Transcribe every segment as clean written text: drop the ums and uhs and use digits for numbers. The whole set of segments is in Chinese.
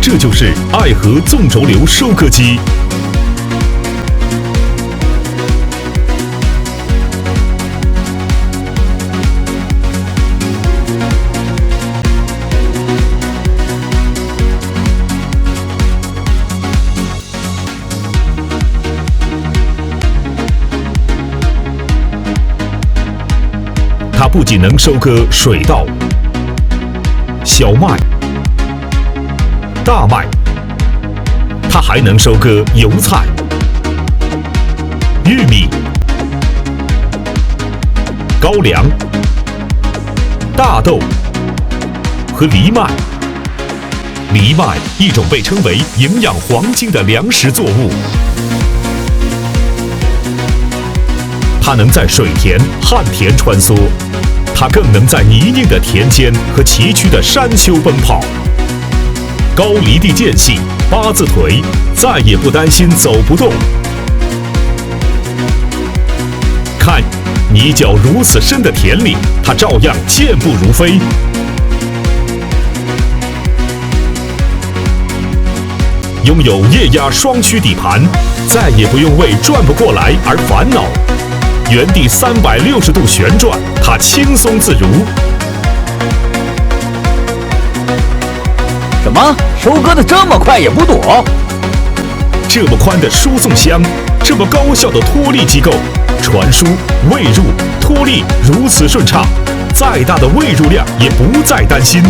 这就是爱河纵轴流收割机。它不仅能收割水稻、小麦、大麦，它还能收割油菜、玉米、高粱、大豆和藜麦。藜麦一种被称为营养黄金的粮食作物，它能在水田、旱田穿梭，它更能在泥泞的田间和崎岖的山丘奔跑。高离地间隙，八字腿，再也不担心走不动。看，泥脚如此深的田里，它照样健步如飞。拥有液压双区底盘，再也不用为转不过来而烦恼。原地360度旋转，它轻松自如。什么？收割的这么快也不躲？这么宽的输送箱，这么高效的脱粒机构，传输、喂入、脱粒如此顺畅，再大的喂入量也不再担心。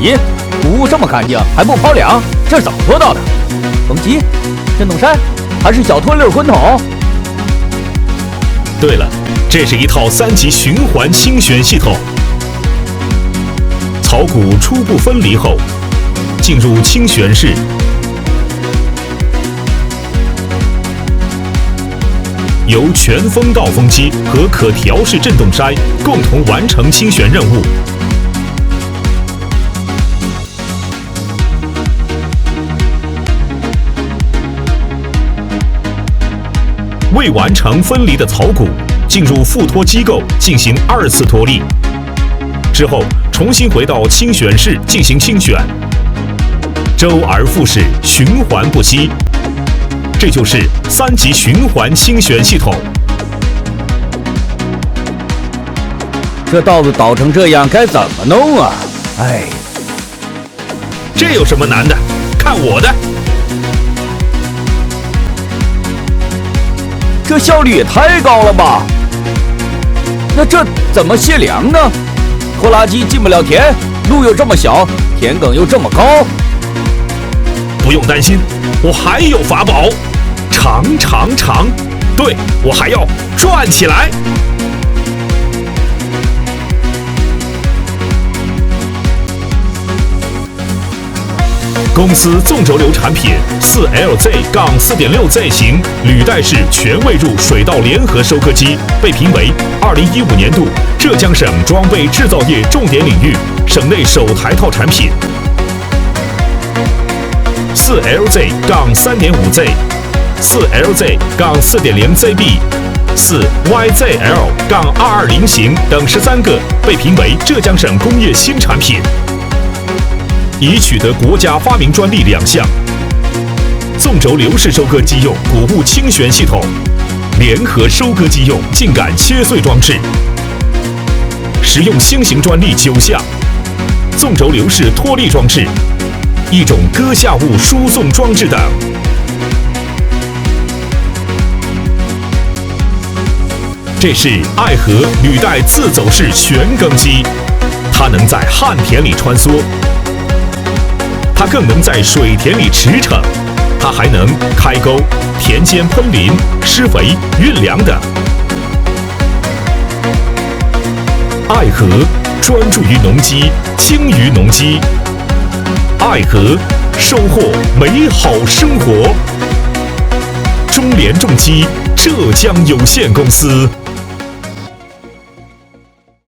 咦，谷物这么干净还不抛粮，这是怎么做到的？风机、震动扇，还是小脱粒滚筒？对了，这是一套3级循环清旋系统。草谷初步分离后，进入清旋室，由全风道风机和可调式振动筛共同完成清旋任务。未完成分离的草谷进入复脱机构进行2次脱粒，之后重新回到清旋室进行清旋，周而复始，循环不息。这就是3级循环清旋系统。这稻子倒成这样该怎么弄啊？哎，这有什么难的？看我的！这效率也太高了吧？那这怎么卸粮呢？拖拉机进不了田，路又这么小，田埂又这么高。不用担心，我还有法宝，长。对，我还要转起来。公司纵轴流产品4LZ-4.6Z 型履带式全喂入水稻联合收割机被评为2015年度浙江省装备制造业重点领域省内首台套产品。4LZ-3.5Z、4LZ-4.0ZB、4YZL-220 型等13个被评为浙江省工业新产品。已取得国家发明专利2项。纵轴流式收割机用谷物清旋系统，联合收割机用茎秆切碎装置，实用新型专利9项。纵轴流式脱粒装置，一种割下物输送装置等。这是爱河履带自走式旋耕机，它能在旱田里穿梭。它更能在水田里驰骋，它还能开沟、田间喷淋、施肥、运粮等。爱河专注于农机，精于农机。爱河收获美好生活。中联重机浙江有限公司。